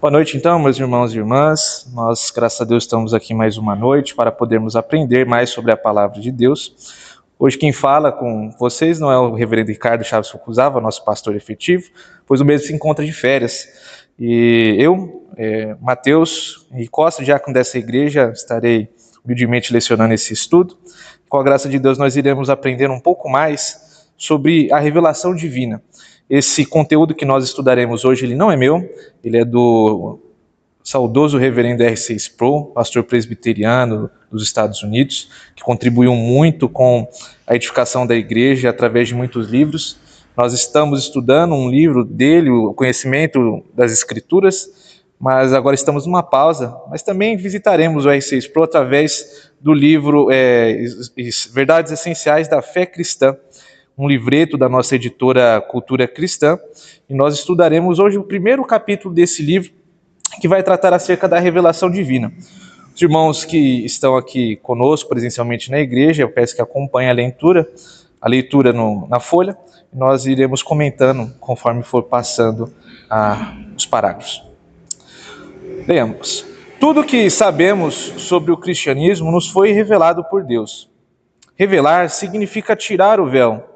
Boa noite, então, meus irmãos e irmãs. Nós, graças a Deus, estamos aqui mais uma noite para podermos aprender mais sobre a palavra de Deus. Hoje quem fala com vocês não é o reverendo Ricardo Chaves Fukuzava, nosso pastor efetivo, pois o mesmo se encontra de férias. E eu, Mateus e Costa, diácono dessa igreja, estarei humildemente lecionando esse estudo. Com a graça de Deus, nós iremos aprender um pouco mais sobre a revelação divina. Esse conteúdo que nós estudaremos hoje, ele não é meu, ele é do saudoso reverendo R.C. Sproul, pastor presbiteriano dos Estados Unidos, que contribuiu muito com a edificação da igreja através de muitos livros. Nós estamos estudando um livro dele, o Conhecimento das Escrituras, mas agora estamos numa pausa, mas também visitaremos o R.C. Sproul através do livro Verdades Essenciais da Fé Cristã, um livreto da nossa editora Cultura Cristã, e nós estudaremos hoje o primeiro capítulo desse livro, que vai tratar acerca da revelação divina. Os irmãos que estão aqui conosco presencialmente na igreja, eu peço que acompanhem a leitura na folha, e nós iremos comentando conforme for passando os parágrafos. Leamos. Tudo que sabemos sobre o cristianismo nos foi revelado por Deus. Revelar significa tirar o véu.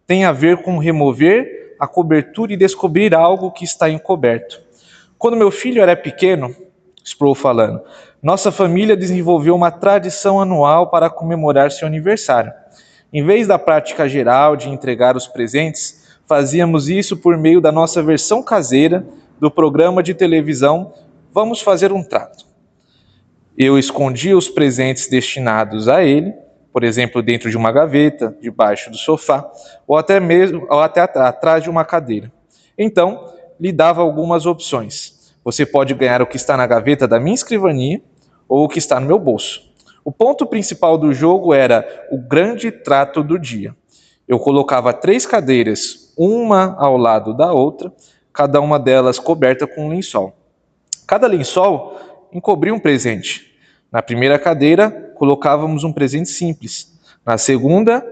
Tem a ver com remover a cobertura e descobrir algo que está encoberto. Quando meu filho era pequeno, Sproul falando, nossa família desenvolveu uma tradição anual para comemorar seu aniversário. Em vez da prática geral de entregar os presentes, fazíamos isso por meio da nossa versão caseira do programa de televisão Vamos Fazer um Trato. Eu escondia os presentes destinados a ele, por exemplo, dentro de uma gaveta, debaixo do sofá, ou até atrás de uma cadeira. Então, lhe dava algumas opções. Você pode ganhar o que está na gaveta da minha escrivania ou o que está no meu bolso. O ponto principal do jogo era o grande trato do dia. Eu colocava 3 cadeiras, uma ao lado da outra, cada uma delas coberta com um lençol. Cada lençol encobria um presente. Na primeira cadeira, colocávamos um presente simples. Na segunda,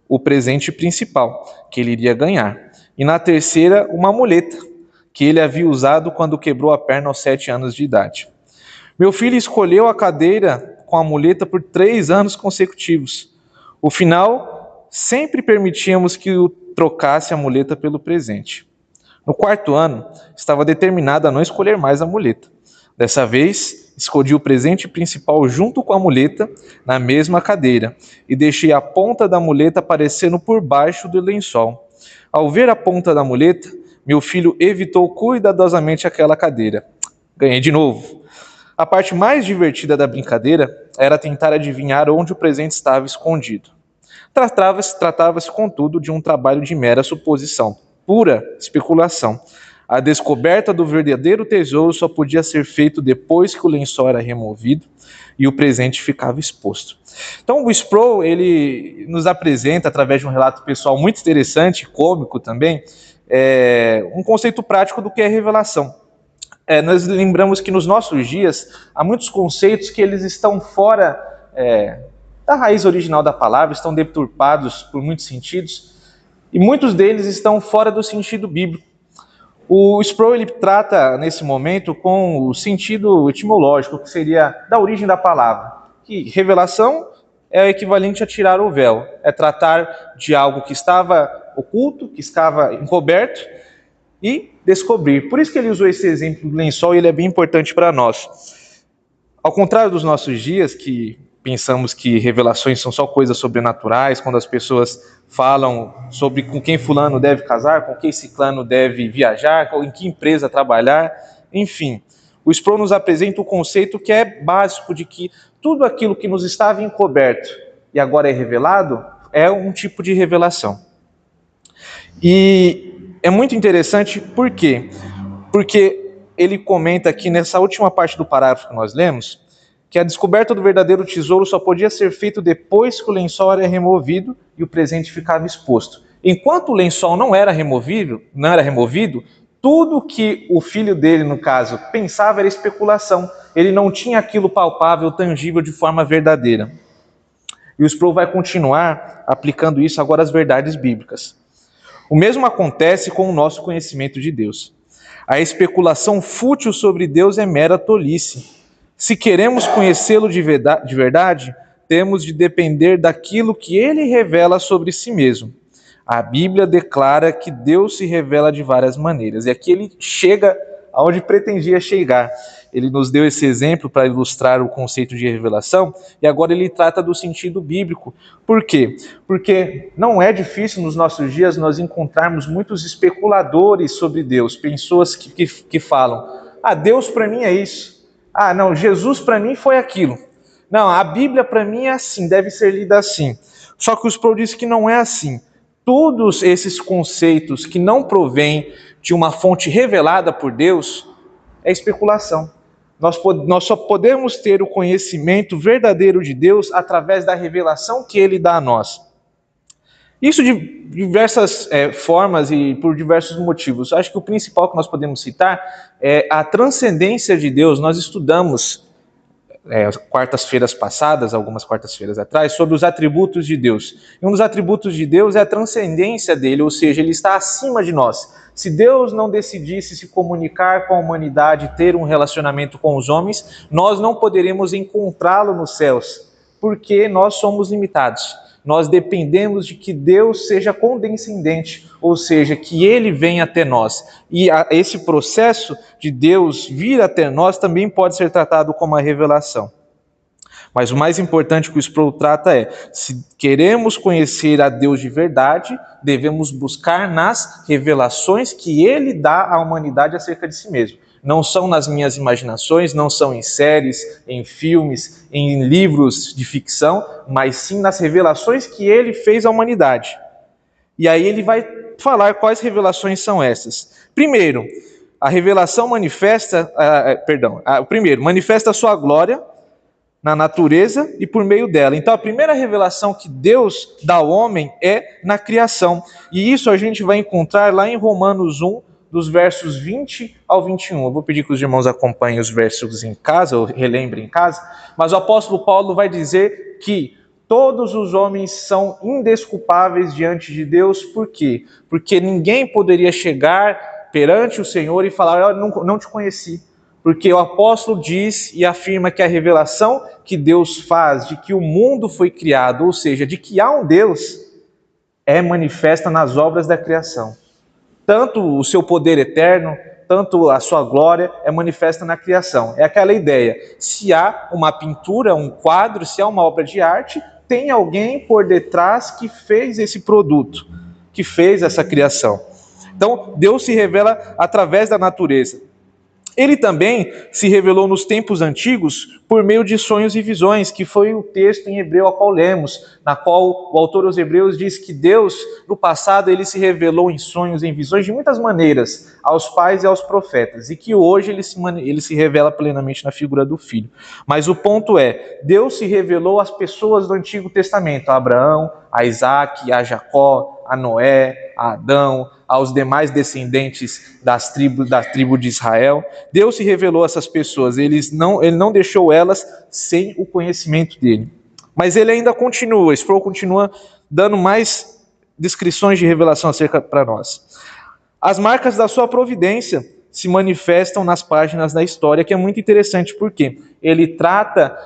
o presente principal, que ele iria ganhar. E na terceira, uma muleta, que ele havia usado quando quebrou a perna aos 7 anos de idade. Meu filho escolheu a cadeira com a muleta por 3 anos consecutivos. No final, sempre permitíamos que o trocasse a muleta pelo presente. No 4º ano, estava determinado a não escolher mais a muleta. Dessa vez, escolhi o presente principal junto com a muleta na mesma cadeira e deixei a ponta da muleta aparecendo por baixo do lençol. Ao ver a ponta da muleta, meu filho evitou cuidadosamente aquela cadeira. Ganhei de novo. A parte mais divertida da brincadeira era tentar adivinhar onde o presente estava escondido. Tratava-se, contudo, de um trabalho de mera suposição, pura especulação. A descoberta do verdadeiro tesouro só podia ser feito depois que o lençol era removido e o presente ficava exposto. Então, o Sproul, ele nos apresenta, através de um relato pessoal muito interessante, cômico também, um conceito prático do que é revelação. Nós lembramos que nos nossos dias há muitos conceitos que eles estão fora da raiz original da palavra, estão deturpados por muitos sentidos, e muitos deles estão fora do sentido bíblico. O Sproul, ele trata, nesse momento, com o sentido etimológico, que seria da origem da palavra. Que revelação é o equivalente a tirar o véu, é tratar de algo que estava oculto, que estava encoberto, e descobrir. Por isso que ele usou esse exemplo do lençol, e ele é bem importante para nós. Ao contrário dos nossos dias, que pensamos que revelações são só coisas sobrenaturais, quando as pessoas falam sobre com quem fulano deve casar, com quem ciclano deve viajar, em que empresa trabalhar, enfim. O Sproul nos apresenta o conceito que é básico de que tudo aquilo que nos estava encoberto e agora é revelado, é um tipo de revelação. E é muito interessante, por quê? Porque ele comenta aqui nessa última parte do parágrafo que nós lemos, que a descoberta do verdadeiro tesouro só podia ser feito depois que o lençol era removido e o presente ficava exposto. Enquanto o lençol não era removido, tudo que o filho dele, no caso, pensava era especulação. Ele não tinha aquilo palpável, tangível, de forma verdadeira. E o Sproul vai continuar aplicando isso agora às verdades bíblicas. O mesmo acontece com o nosso conhecimento de Deus. A especulação fútil sobre Deus é mera tolice. Se queremos conhecê-lo de verdade, temos de depender daquilo que ele revela sobre si mesmo. A Bíblia declara que Deus se revela de várias maneiras. E aqui ele chega aonde pretendia chegar. Ele nos deu esse exemplo para ilustrar o conceito de revelação, e agora ele trata do sentido bíblico. Por quê? Porque não é difícil nos nossos dias nós encontrarmos muitos especuladores sobre Deus, pessoas que falam, Deus para mim é isso. Não, Jesus para mim foi aquilo. Não, a Bíblia para mim é assim, deve ser lida assim. Só que o Sproul diz que não é assim. Todos esses conceitos que não provêm de uma fonte revelada por Deus é especulação. Nós só podemos ter o conhecimento verdadeiro de Deus através da revelação que Ele dá a nós. Isso de diversas formas e por diversos motivos. Acho que o principal que nós podemos citar é a transcendência de Deus. Nós estudamos quartas-feiras passadas, algumas quartas-feiras atrás, sobre os atributos de Deus. E um dos atributos de Deus é a transcendência dele, ou seja, ele está acima de nós. Se Deus não decidisse se comunicar com a humanidade, ter um relacionamento com os homens, nós não poderemos encontrá-lo nos céus, porque nós somos limitados. Nós dependemos de que Deus seja condescendente, ou seja, que Ele venha até nós. E esse processo de Deus vir até nós também pode ser tratado como uma revelação. Mas o mais importante que o Sproul trata é, se queremos conhecer a Deus de verdade, devemos buscar nas revelações que Ele dá à humanidade acerca de si mesmo. Não são nas minhas imaginações, não são em séries, em filmes, em livros de ficção, mas sim nas revelações que Ele fez à humanidade. E aí ele vai falar quais revelações são essas. Primeiro, a revelação manifesta a sua glória na natureza e por meio dela. Então a primeira revelação que Deus dá ao homem é na criação. E isso a gente vai encontrar lá em Romanos 1, dos versos 20 ao 21. Eu vou pedir que os irmãos acompanhem os versos em casa, ou relembrem em casa, mas o apóstolo Paulo vai dizer que todos os homens são indesculpáveis diante de Deus. Por quê? Porque ninguém poderia chegar perante o Senhor e falar, eu não te conheci. Porque o apóstolo diz e afirma que a revelação que Deus faz de que o mundo foi criado, ou seja, de que há um Deus, é manifesta nas obras da criação. Tanto o seu poder eterno, tanto a sua glória é manifesta na criação. É aquela ideia, se há uma pintura, um quadro, se há uma obra de arte, tem alguém por detrás que fez esse produto, que fez essa criação. Então, Deus se revela através da natureza. Ele também se revelou nos tempos antigos por meio de sonhos e visões, que foi o texto em hebreu ao qual lemos, na qual o autor aos Hebreus diz que Deus, no passado, ele se revelou em sonhos, em visões de muitas maneiras, aos pais e aos profetas, e que hoje ele se revela plenamente na figura do Filho. Mas o ponto é, Deus se revelou às pessoas do Antigo Testamento, a Abraão, a Isaac, a Jacó, a Noé, a Adão, aos demais descendentes da tribo de Israel. Deus se revelou a essas pessoas, ele não deixou elas sem o conhecimento dele. Mas ele ainda continua, Sproul continua dando mais descrições de revelação acerca para nós. As marcas da sua providência se manifestam nas páginas da história, que é muito interessante, porque ele trata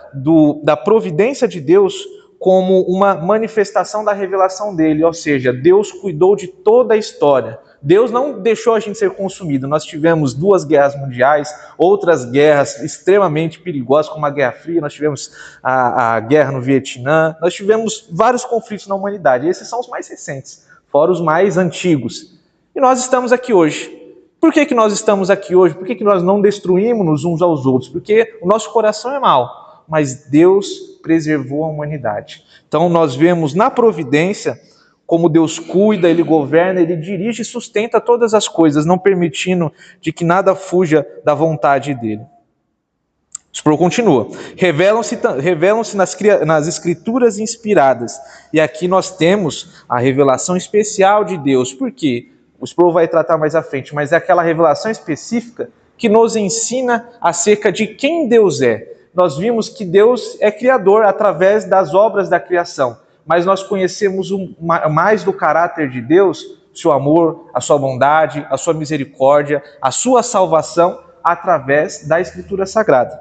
da providência de Deus como uma manifestação da revelação dele, ou seja, Deus cuidou de toda a história. Deus não deixou a gente ser consumido. Nós tivemos 2 guerras mundiais, outras guerras extremamente perigosas, como a Guerra Fria, nós tivemos a guerra no Vietnã, nós tivemos vários conflitos na humanidade. Esses são os mais recentes, fora os mais antigos. E nós estamos aqui hoje. Por que nós estamos aqui hoje? Por que nós não destruímos uns aos outros? Porque o nosso coração é mau, mas Deus preservou a humanidade. Então nós vemos na providência como Deus cuida, Ele governa, Ele dirige e sustenta todas as coisas, não permitindo de que nada fuja da vontade dEle. Sproul continua. Revelam-se nas escrituras inspiradas. E aqui nós temos a revelação especial de Deus. Por quê? O Sproul vai tratar mais à frente, mas é aquela revelação específica que nos ensina acerca de quem Deus é. Nós vimos que Deus é criador através das obras da criação, mas nós conhecemos mais do caráter de Deus seu amor, a sua bondade, a sua misericórdia, a sua salvação através da Escritura Sagrada.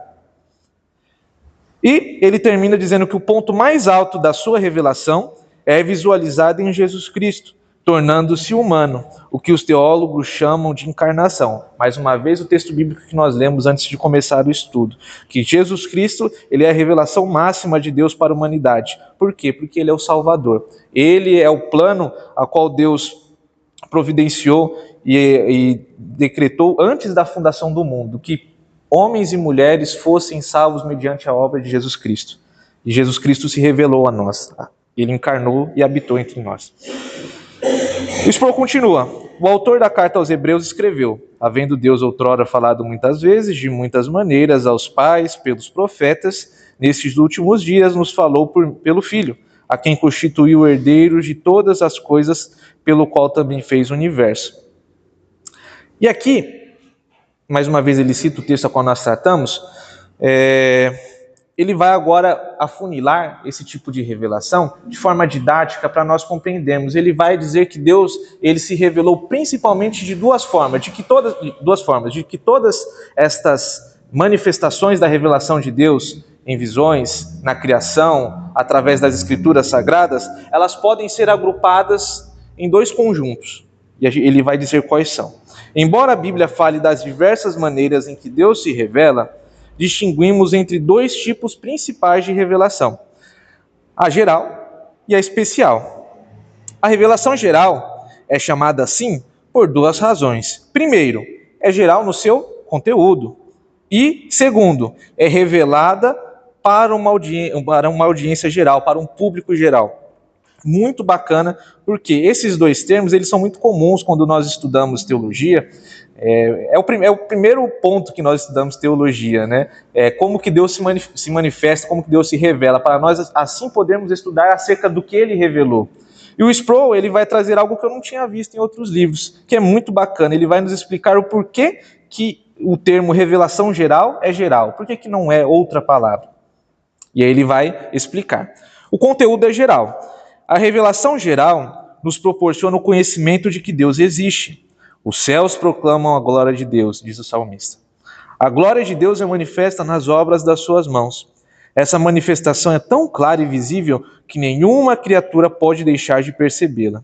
E ele termina dizendo que o ponto mais alto da sua revelação é visualizado em Jesus Cristo, tornando-se humano, o que os teólogos chamam de encarnação. Mais uma vez, o texto bíblico que nós lemos antes de começar o estudo, que Jesus Cristo, ele é a revelação máxima de Deus para a humanidade. Por quê? Porque ele é o Salvador. Ele é o plano a qual Deus providenciou e decretou antes da fundação do mundo, que homens e mulheres fossem salvos mediante a obra de Jesus Cristo. E Jesus Cristo se revelou a nós. Ele encarnou e habitou entre nós. O Sproul continua. O autor da carta aos Hebreus escreveu: havendo Deus outrora falado muitas vezes, de muitas maneiras, aos pais, pelos profetas, nestes últimos dias nos falou pelo Filho, a quem constituiu herdeiros de todas as coisas, pelo qual também fez o universo. E aqui, mais uma vez ele cita o texto a qual nós tratamos, ele vai agora afunilar esse tipo de revelação de forma didática para nós compreendermos. Ele vai dizer que Deus, ele se revelou principalmente de duas formas, de que todas estas manifestações da revelação de Deus em visões, na criação, através das Escrituras Sagradas, elas podem ser agrupadas em dois conjuntos. E ele vai dizer quais são. Embora a Bíblia fale das diversas maneiras em que Deus se revela, distinguimos entre dois tipos principais de revelação: a geral e a especial. A revelação geral é chamada assim por duas razões. Primeiro, é geral no seu conteúdo. E, segundo, é revelada para uma audiência geral, para um público geral. Muito bacana, porque esses dois termos eles são muito comuns quando nós estudamos teologia. É o primeiro ponto que nós estudamos teologia, né? Como que Deus se manifesta, como que Deus se revela, para nós assim podermos estudar acerca do que ele revelou. E o Sproul, ele vai trazer algo que eu não tinha visto em outros livros, que é muito bacana. Ele vai nos explicar o porquê que o termo revelação geral é geral, por que não é outra palavra. E aí ele vai explicar. O conteúdo é geral. A revelação geral nos proporciona o conhecimento de que Deus existe. Os céus proclamam a glória de Deus, diz o salmista. A glória de Deus é manifesta nas obras das suas mãos. Essa manifestação é tão clara e visível que nenhuma criatura pode deixar de percebê-la.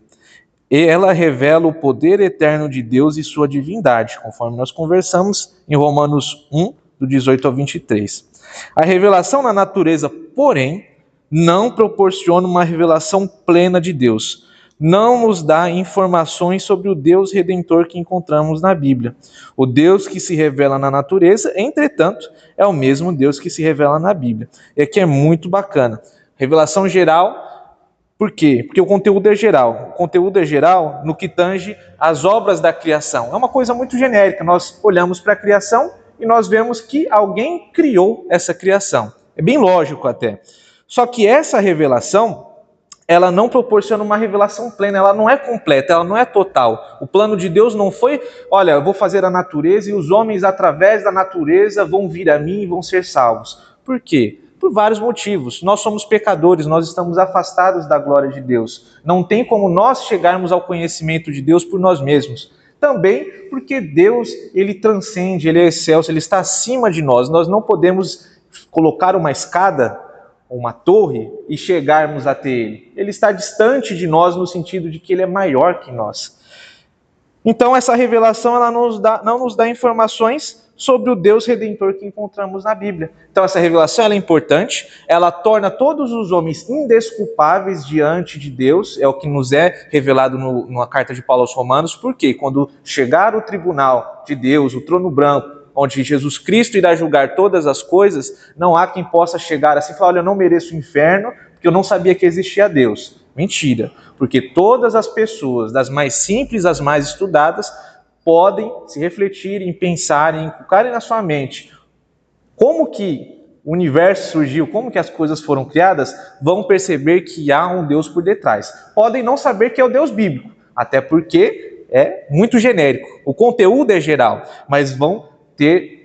E ela revela o poder eterno de Deus e sua divindade, conforme nós conversamos em Romanos 1, do 18 ao 23. A revelação na natureza, porém, não proporciona uma revelação plena de Deus. Não nos dá informações sobre o Deus Redentor que encontramos na Bíblia. O Deus que se revela na natureza, entretanto, é o mesmo Deus que se revela na Bíblia. E aqui é muito bacana. Revelação geral, por quê? Porque o conteúdo é geral. O conteúdo é geral no que tange às obras da criação. É uma coisa muito genérica. Nós olhamos para a criação e nós vemos que alguém criou essa criação. É bem lógico até. Só que essa revelação, ela não proporciona uma revelação plena, ela não é completa, ela não é total. O plano de Deus não foi, olha, eu vou fazer a natureza e os homens através da natureza vão vir a mim e vão ser salvos. Por quê? Por vários motivos. Nós somos pecadores, nós estamos afastados da glória de Deus. Não tem como nós chegarmos ao conhecimento de Deus por nós mesmos. Também porque Deus, ele transcende, ele é excelso, ele está acima de nós. Nós não podemos colocar uma escada, uma torre, e chegarmos até ele. Ele está distante de nós no sentido de que ele é maior que nós. Então essa revelação ela não nos dá informações sobre o Deus Redentor que encontramos na Bíblia. Então essa revelação ela é importante, ela torna todos os homens indesculpáveis diante de Deus, é o que nos é revelado na carta de Paulo aos Romanos, porque quando chegar o tribunal de Deus, o trono branco, onde Jesus Cristo irá julgar todas as coisas, não há quem possa chegar assim e falar, olha, eu não mereço o inferno, porque eu não sabia que existia Deus. Mentira, porque todas as pessoas, das mais simples às mais estudadas, podem se refletirem, pensarem, inculcarem na sua mente como que o universo surgiu, como que as coisas foram criadas, vão perceber que há um Deus por detrás. Podem não saber que é o Deus bíblico, até porque é muito genérico. O conteúdo é geral, mas vão ter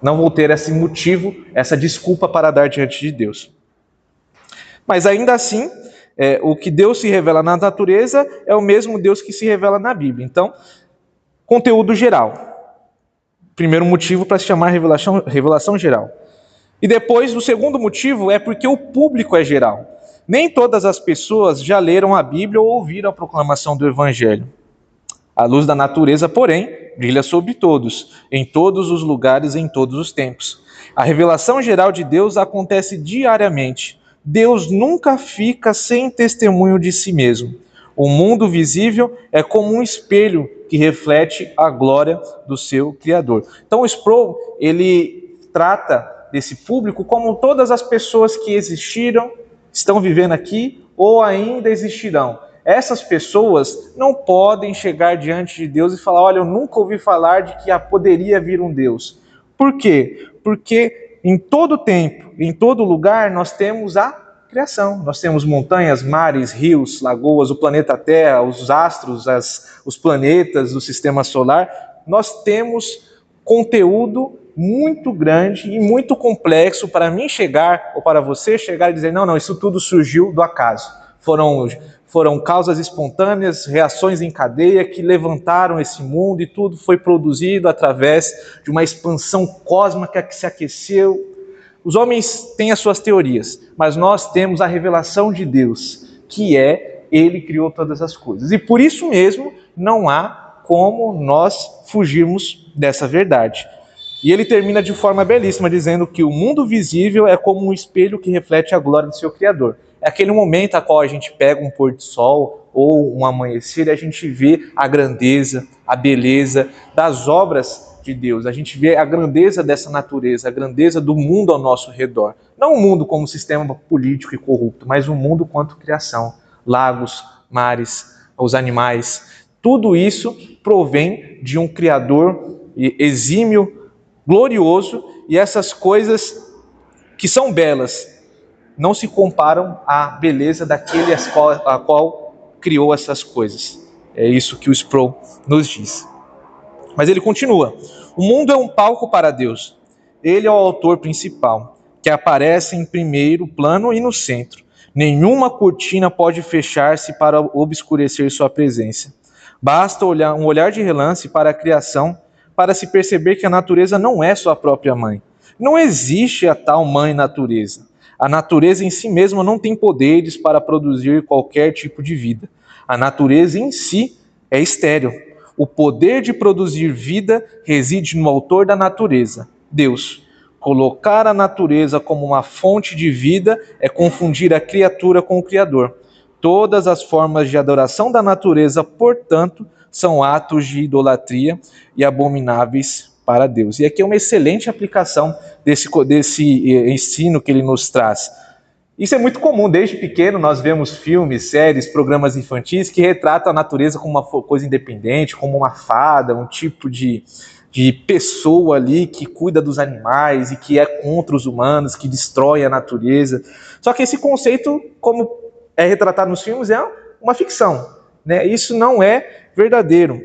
não vão ter esse motivo, essa desculpa para dar diante de Deus. Mas ainda assim, O que Deus se revela na natureza é o mesmo Deus que se revela na Bíblia. Então, conteúdo geral. Primeiro motivo para se chamar revelação geral. E depois, o segundo motivo é porque o público é geral. Nem todas as pessoas já leram a Bíblia ou ouviram a proclamação do Evangelho. A luz da natureza, porém, brilha sobre todos, em todos os lugares, em todos os tempos. A revelação geral de Deus acontece diariamente. Deus nunca fica sem testemunho de si mesmo. O mundo visível é como um espelho que reflete a glória do seu Criador. Então, o Sproul, ele trata desse público como todas as pessoas que existiram, estão vivendo aqui ou ainda existirão. Essas pessoas não podem chegar diante de Deus e falar: olha, eu nunca ouvi falar de que poderia vir um Deus. Por quê? Porque em todo tempo, em todo lugar, nós temos a criação. Nós temos montanhas, mares, rios, lagoas, o planeta Terra, os astros, os planetas do sistema solar. Nós temos conteúdo muito grande e muito complexo para mim chegar, ou para você chegar e dizer: não, isso tudo surgiu do acaso. Foram causas espontâneas, reações em cadeia que levantaram esse mundo, e tudo foi produzido através de uma expansão cósmica que se aqueceu. Os homens têm as suas teorias, mas nós temos a revelação de Deus, que Ele criou todas as coisas. E por isso mesmo, não há como nós fugirmos dessa verdade. E ele termina de forma belíssima, dizendo que o mundo visível é como um espelho que reflete a glória do seu Criador. É aquele momento a qual a gente pega um pôr do sol ou um amanhecer e a gente vê a grandeza, a beleza das obras de Deus. A gente vê a grandeza dessa natureza, a grandeza do mundo ao nosso redor. Não o mundo como sistema político e corrupto, mas o mundo quanto criação. Lagos, mares, os animais. Tudo isso provém de um Criador exímio, glorioso, e essas coisas que são belas não se comparam à beleza daquele a qual criou essas coisas. É isso que o Sproul nos diz. Mas ele continua: o mundo é um palco para Deus. Ele é o autor principal, que aparece em primeiro plano e no centro. Nenhuma cortina pode fechar-se para obscurecer sua presença. Basta um olhar de relance para a criação para se perceber que a natureza não é sua própria mãe. Não existe a tal mãe natureza. A natureza em si mesma não tem poderes para produzir qualquer tipo de vida. A natureza em si é estéril. O poder de produzir vida reside no autor da natureza, Deus. Colocar a natureza como uma fonte de vida é confundir a criatura com o Criador. Todas as formas de adoração da natureza, portanto, são atos de idolatria e abomináveis para Deus. E aqui é uma excelente aplicação desse ensino que ele nos traz. Isso é muito comum, desde pequeno nós vemos filmes, séries, programas infantis que retratam a natureza como uma coisa independente, como uma fada, um tipo de pessoa ali que cuida dos animais e que é contra os humanos, que destrói a natureza. Só que esse conceito, como é retratado nos filmes, é uma ficção, né? Isso não é verdadeiro.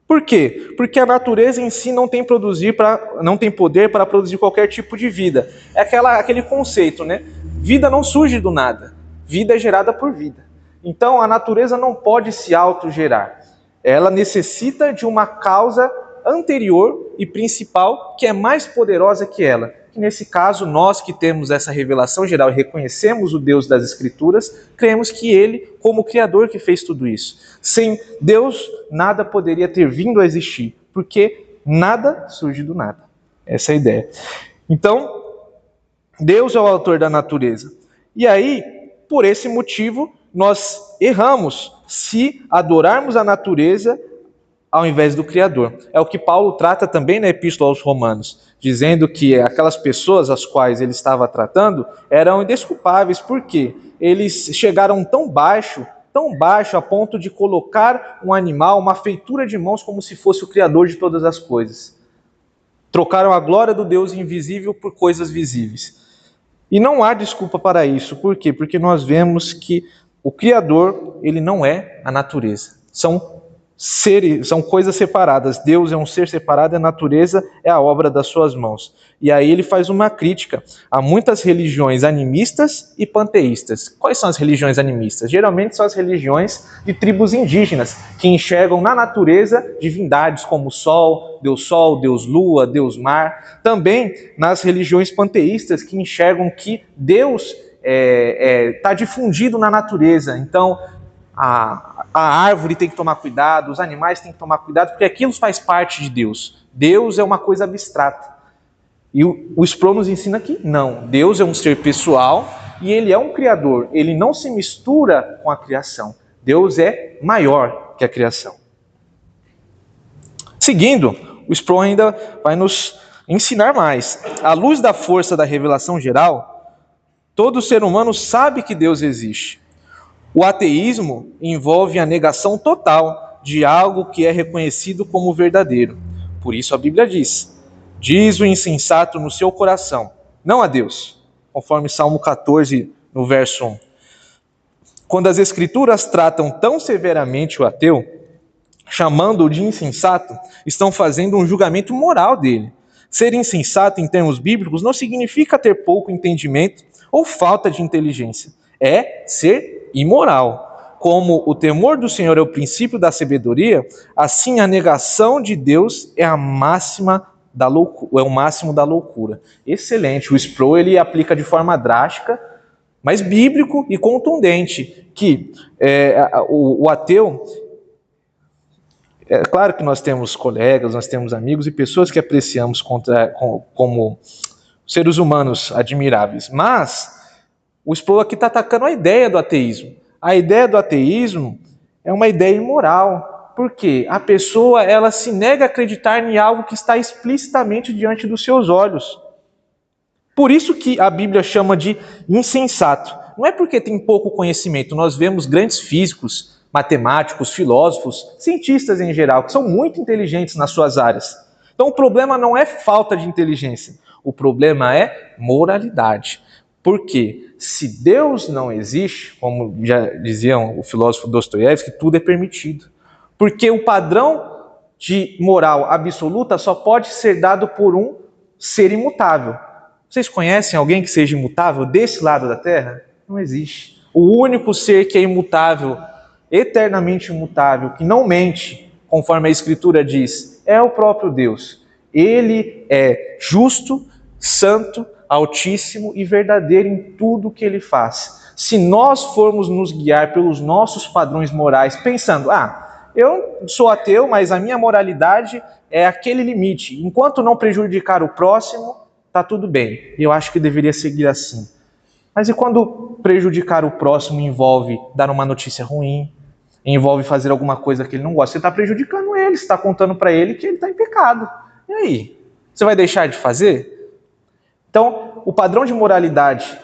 Por quê? Porque a natureza em si não tem poder para produzir qualquer tipo de vida. É aquele conceito, né? Vida não surge do nada. Vida é gerada por vida. Então, a natureza não pode se autogerar. Ela necessita de uma causa anterior e principal que é mais poderosa que ela. E nesse caso, nós que temos essa revelação geral e reconhecemos o Deus das Escrituras, cremos que Ele, como Criador, que fez tudo isso. Sem Deus, nada poderia ter vindo a existir, porque nada surge do nada. Essa é a ideia. Então, Deus é o autor da natureza. E aí, por esse motivo, nós erramos se adorarmos a natureza ao invés do Criador. É o que Paulo trata também na Epístola aos Romanos, dizendo que aquelas pessoas às quais ele estava tratando eram indesculpáveis, porque eles chegaram tão baixo a ponto de colocar um animal, uma feitura de mãos, como se fosse o Criador de todas as coisas. Trocaram a glória do Deus invisível por coisas visíveis. E não há desculpa para isso. Por quê? Porque nós vemos que o Criador, ele não é a natureza. São são coisas separadas. Deus é um ser separado e a natureza é a obra das suas mãos. E aí ele faz uma crítica a muitas religiões animistas e panteístas. Quais são as religiões animistas? Geralmente são as religiões de tribos indígenas, que enxergam na natureza divindades como Sol, Deus Lua, Deus Mar. Também nas religiões panteístas, que enxergam que Deus está difundido na natureza. Então, a árvore tem que tomar cuidado, os animais têm que tomar cuidado, porque aquilo faz parte de Deus. Deus é uma coisa abstrata. E o Sproul nos ensina que não, Deus é um ser pessoal e ele é um criador, ele não se mistura com a criação. Deus é maior que a criação. Seguindo, o Sproul ainda vai nos ensinar mais. À luz da força da revelação geral, todo ser humano sabe que Deus existe. O ateísmo envolve a negação total de algo que é reconhecido como verdadeiro. Por isso a Bíblia diz: diz o insensato no seu coração, não a Deus, conforme Salmo 14, no verso 1. Quando as Escrituras tratam tão severamente o ateu, chamando-o de insensato, estão fazendo um julgamento moral dele. Ser insensato em termos bíblicos não significa ter pouco entendimento ou falta de inteligência. É ser imoral. Como o temor do Senhor é o princípio da sabedoria, assim a negação de Deus é o máximo da loucura. Excelente. O Sproul ele aplica de forma drástica, mas bíblico e contundente, que o ateu... É claro que nós temos colegas, nós temos amigos e pessoas que apreciamos como seres humanos admiráveis, mas o Sproul aqui está atacando a ideia do ateísmo. A ideia do ateísmo é uma ideia imoral, porque a pessoa ela se nega a acreditar em algo que está explicitamente diante dos seus olhos. Por isso que a Bíblia chama de insensato. Não é porque tem pouco conhecimento. Nós vemos grandes físicos, matemáticos, filósofos, cientistas em geral, que são muito inteligentes nas suas áreas. Então o problema não é falta de inteligência, o problema é moralidade. Porque se Deus não existe, como já dizia o filósofo Dostoiévski, tudo é permitido. Porque o padrão de moral absoluta só pode ser dado por um ser imutável. Vocês conhecem alguém que seja imutável desse lado da Terra? Não existe. O único ser que é imutável, eternamente imutável, que não mente, conforme a Escritura diz, é o próprio Deus. Ele é justo, santo, altíssimo e verdadeiro em tudo que ele faz. Se nós formos nos guiar pelos nossos padrões morais, pensando, eu sou ateu, mas a minha moralidade é aquele limite. Enquanto não prejudicar o próximo, está tudo bem. Eu acho que deveria seguir assim. Mas e quando prejudicar o próximo envolve dar uma notícia ruim, envolve fazer alguma coisa que ele não gosta? Você está prejudicando ele, você está contando para ele que ele está em pecado. E aí? Você vai deixar de fazer? Então, o padrão de moralidade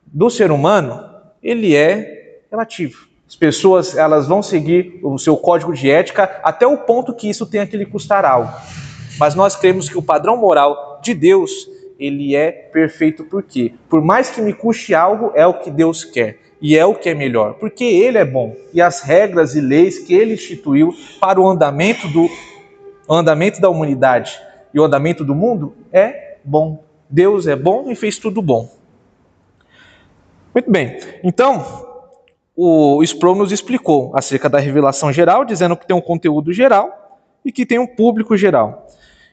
do ser humano, ele é relativo. As pessoas elas vão seguir o seu código de ética até o ponto que isso tenha que lhe custar algo. Mas nós cremos que o padrão moral de Deus, ele é perfeito. Por quê? Por mais que me custe algo, é o que Deus quer. E é o que é melhor. Porque ele é bom. E as regras e leis que ele instituiu para o andamento da humanidade e o andamento do mundo é bom. Deus é bom e fez tudo bom. Muito bem. Então, o Sproul nos explicou acerca da revelação geral, dizendo que tem um conteúdo geral e que tem um público geral.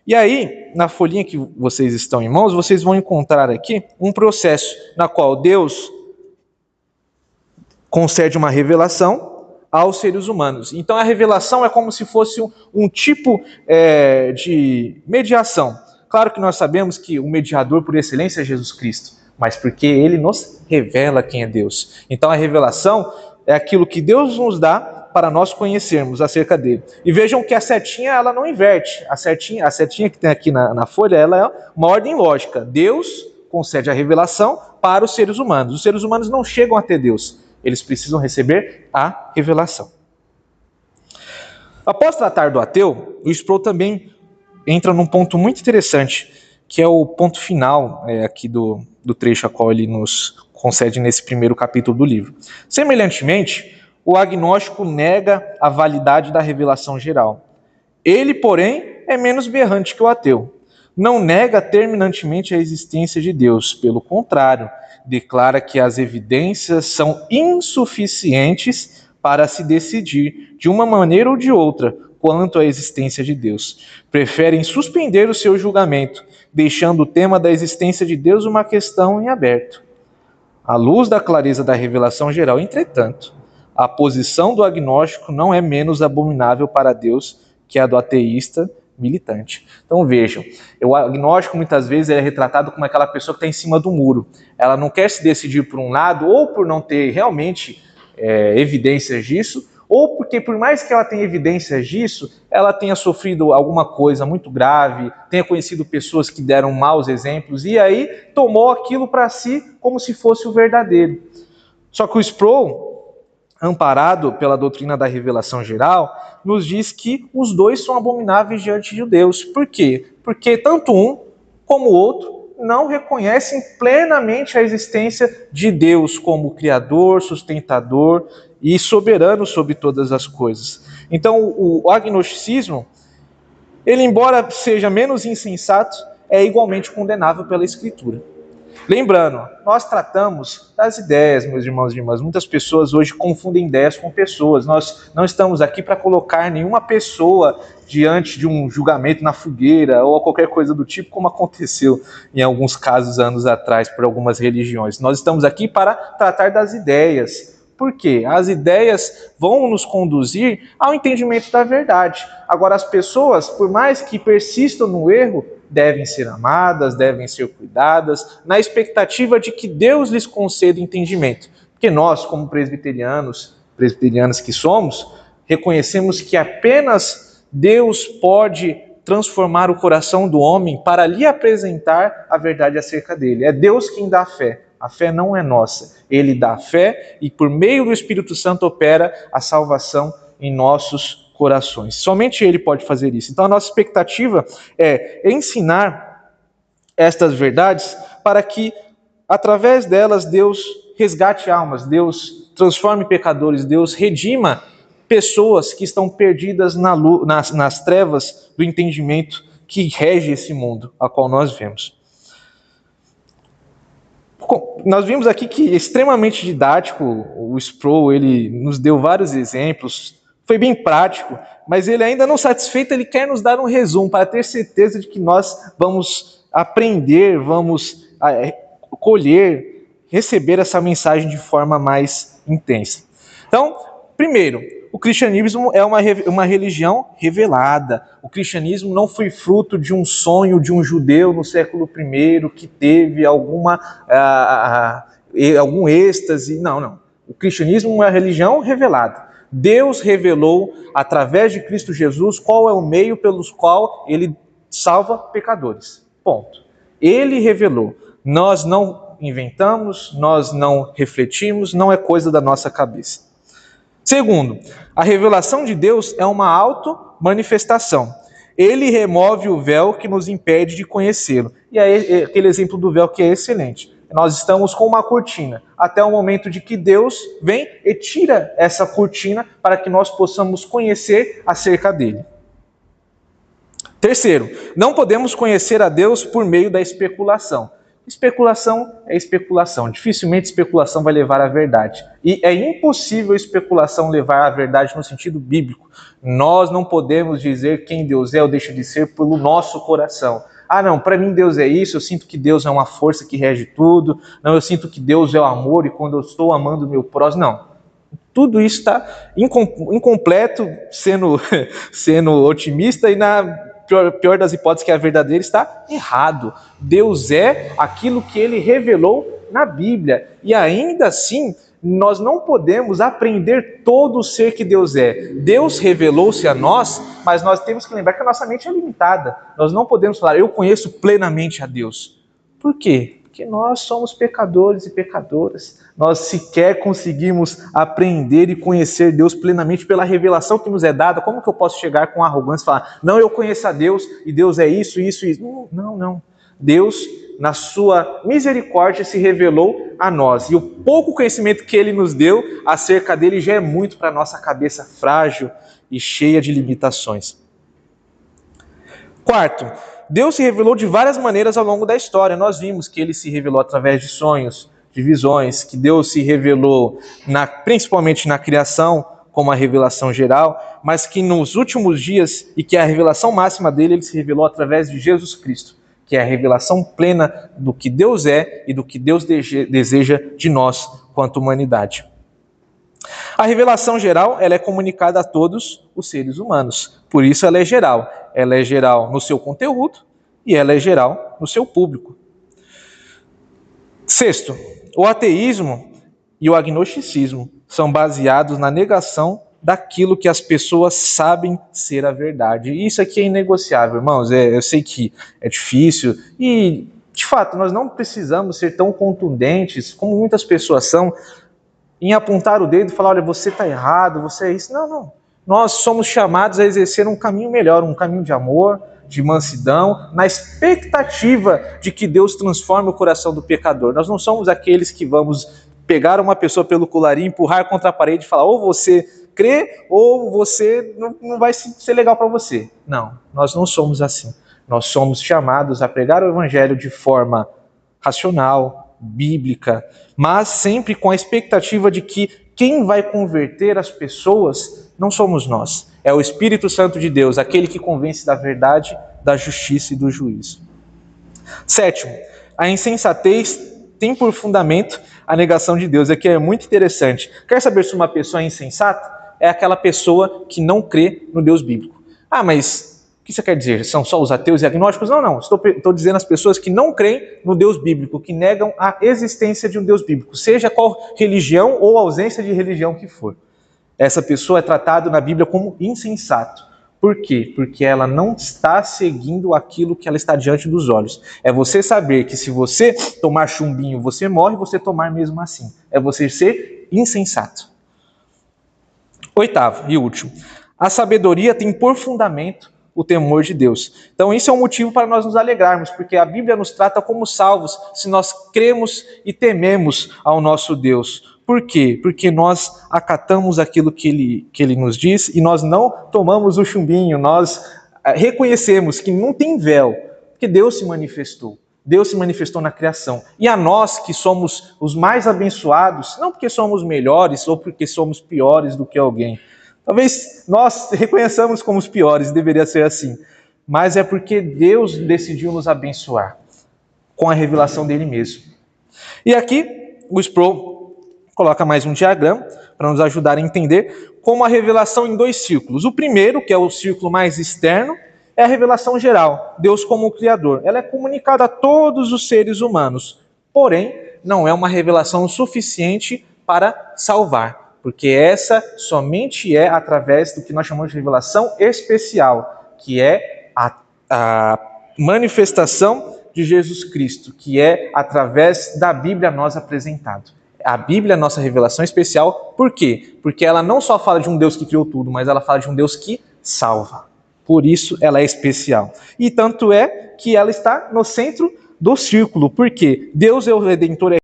E aí, na folhinha que vocês estão em mãos, vocês vão encontrar aqui um processo na qual Deus concede uma revelação aos seres humanos. Então, a revelação é como se fosse um tipo de mediação. Claro que nós sabemos que o mediador por excelência é Jesus Cristo, mas porque ele nos revela quem é Deus. Então, a revelação é aquilo que Deus nos dá para nós conhecermos acerca dele. E vejam que a setinha, ela não inverte. A setinha que tem aqui na folha, ela é uma ordem lógica. Deus concede a revelação para os seres humanos. Os seres humanos não chegam até Deus. Eles precisam receber a revelação. Após tratar do ateu, o Sproul também entra num ponto muito interessante, que é o ponto final aqui do trecho a qual ele nos concede nesse primeiro capítulo do livro. Semelhantemente, o agnóstico nega a validade da revelação geral. Ele, porém, é menos berrante que o ateu. Não nega terminantemente a existência de Deus, pelo contrário, declara que as evidências são insuficientes para se decidir, de uma maneira ou de outra, quanto à existência de Deus. Preferem suspender o seu julgamento, deixando o tema da existência de Deus uma questão em aberto. À luz da clareza da revelação geral, entretanto, a posição do agnóstico não é menos abominável para Deus que a do ateísta militante. Então vejam, o agnóstico muitas vezes é retratado como aquela pessoa que está em cima do muro. Ela não quer se decidir por um lado, ou por não ter realmente evidências disso, ou porque por mais que ela tenha evidências disso, ela tenha sofrido alguma coisa muito grave, tenha conhecido pessoas que deram maus exemplos, e aí tomou aquilo para si como se fosse o verdadeiro. Só que o Sproul, amparado pela doutrina da revelação geral, nos diz que os dois são abomináveis diante de Deus. Por quê? Porque tanto um como o outro não reconhecem plenamente a existência de Deus como Criador, sustentador e soberano sobre todas as coisas. Então, o agnosticismo, ele, embora seja menos insensato, é igualmente condenável pela Escritura. Lembrando, nós tratamos das ideias, meus irmãos e irmãs. Muitas pessoas hoje confundem ideias com pessoas. Nós não estamos aqui para colocar nenhuma pessoa diante de um julgamento na fogueira ou qualquer coisa do tipo, como aconteceu em alguns casos anos atrás por algumas religiões. Nós estamos aqui para tratar das ideias. Por quê? As ideias vão nos conduzir ao entendimento da verdade. Agora, as pessoas, por mais que persistam no erro, devem ser amadas, devem ser cuidadas, na expectativa de que Deus lhes conceda entendimento. Porque nós, como presbiterianas que somos, reconhecemos que apenas Deus pode transformar o coração do homem para lhe apresentar a verdade acerca dele. É Deus quem dá a fé. A fé não é nossa. Ele dá a fé e, por meio do Espírito Santo, opera a salvação em nossos corações. Somente Ele pode fazer isso. Então, a nossa expectativa é ensinar estas verdades para que, através delas, Deus resgate almas, Deus transforme pecadores, Deus redima pessoas que estão perdidas nas trevas do entendimento que rege esse mundo a qual nós vivemos. Nós vimos aqui que é extremamente didático, o Sproul, ele nos deu vários exemplos, foi bem prático, mas ele ainda não satisfeito, ele quer nos dar um resumo para ter certeza de que nós vamos aprender, vamos colher, receber essa mensagem de forma mais intensa. Então, primeiro, o cristianismo é uma religião revelada. O cristianismo não foi fruto de um sonho de um judeu no século I que teve algum êxtase. Não. O cristianismo é uma religião revelada. Deus revelou, através de Cristo Jesus, qual é o meio pelo qual ele salva pecadores. Ponto. Ele revelou. Nós não inventamos, nós não refletimos, não é coisa da nossa cabeça. Segundo, a revelação de Deus é uma auto-manifestação. Ele remove o véu que nos impede de conhecê-lo. E aí, aquele exemplo do véu que é excelente. Nós estamos com uma cortina, até o momento de que Deus vem e tira essa cortina para que nós possamos conhecer acerca dele. Terceiro, não podemos conhecer a Deus por meio da especulação. Especulação é especulação. Dificilmente especulação vai levar à verdade. E é impossível especulação levar à verdade no sentido bíblico. Nós não podemos dizer quem Deus é ou deixa de ser pelo nosso coração. Ah, não, para mim Deus é isso, eu sinto que Deus é uma força que rege tudo. Não, eu sinto que Deus é o amor e quando eu estou amando o meu próximo. Não. Tudo isso está incompleto, sendo otimista, e na pior das hipóteses, que é a verdadeira, está errado. Deus é aquilo que ele revelou na Bíblia. E ainda assim, nós não podemos aprender todo o ser que Deus é. Deus revelou-se a nós, mas nós temos que lembrar que a nossa mente é limitada. Nós não podemos falar, eu conheço plenamente a Deus. Por quê? Porque nós somos pecadores e pecadoras. Nós sequer conseguimos aprender e conhecer Deus plenamente pela revelação que nos é dada. Como que eu posso chegar com arrogância e falar, não, eu conheço a Deus e Deus é isso, isso, isso? Não. Deus, na sua misericórdia, se revelou a nós. E o pouco conhecimento que ele nos deu acerca dele já é muito para a nossa cabeça frágil e cheia de limitações. Quarto, Deus se revelou de várias maneiras ao longo da história. Nós vimos que ele se revelou através de sonhos, de visões, que Deus se revelou principalmente na criação, como a revelação geral, mas que nos últimos dias, e que a revelação máxima dele, ele se revelou através de Jesus Cristo, que é a revelação plena do que Deus é e do que Deus deseja de nós, quanto humanidade. A revelação geral, ela é comunicada a todos os seres humanos, por isso ela é geral. Ela é geral no seu conteúdo e ela é geral no seu público. Sexto, o ateísmo e o agnosticismo são baseados na negação daquilo que as pessoas sabem ser a verdade. E isso aqui é inegociável, irmãos. Eu sei que é difícil e, de fato, nós não precisamos ser tão contundentes como muitas pessoas são em apontar o dedo e falar, olha, você está errado, você é isso. Não. Nós somos chamados a exercer um caminho melhor, um caminho de amor, de mansidão, na expectativa de que Deus transforme o coração do pecador. Nós não somos aqueles que vamos pegar uma pessoa pelo colarinho, empurrar contra a parede e falar, ou você crê, ou você não vai ser legal para você. Não, nós não somos assim. Nós somos chamados a pregar o evangelho de forma racional, bíblica, mas sempre com a expectativa de que quem vai converter as pessoas não somos nós. É o Espírito Santo de Deus, aquele que convence da verdade, da justiça e do juízo. Sétimo, a insensatez tem por fundamento a negação de Deus. Aqui é muito interessante. Quer saber se uma pessoa é insensata? É aquela pessoa que não crê no Deus bíblico. Ah, mas o que você quer dizer? São só os ateus e agnósticos? Não. Estou dizendo as pessoas que não creem no Deus bíblico, que negam a existência de um Deus bíblico, seja qual religião ou ausência de religião que for. Essa pessoa é tratada na Bíblia como insensato. Por quê? Porque ela não está seguindo aquilo que ela está diante dos olhos. É você saber que se você tomar chumbinho, você morre, você tomar mesmo assim. É você ser insensato. Oitavo e último. A sabedoria tem por fundamento o temor de Deus. Então isso é um motivo para nós nos alegrarmos, porque a Bíblia nos trata como salvos se nós cremos e tememos ao nosso Deus. Por quê? Porque nós acatamos aquilo que ele nos diz e nós não tomamos o chumbinho, nós reconhecemos que não tem véu, porque Deus se manifestou. Deus se manifestou na criação. E a nós que somos os mais abençoados, não porque somos melhores ou porque somos piores do que alguém. Talvez nós reconheçamos como os piores, deveria ser assim. Mas é porque Deus decidiu nos abençoar com a revelação dele mesmo. E aqui o Sproul coloca mais um diagrama para nos ajudar a entender como a revelação em dois círculos. O primeiro, que é o círculo mais externo, é a revelação geral, Deus como o Criador. Ela é comunicada a todos os seres humanos, porém, não é uma revelação suficiente para salvar, porque essa somente é através do que nós chamamos de revelação especial, que é a manifestação de Jesus Cristo, que é através da Bíblia a nós apresentado. A Bíblia é a nossa revelação especial, por quê? Porque ela não só fala de um Deus que criou tudo, mas ela fala de um Deus que salva. Por isso ela é especial. E tanto é que ela está no centro do círculo, porque Deus é o Redentor,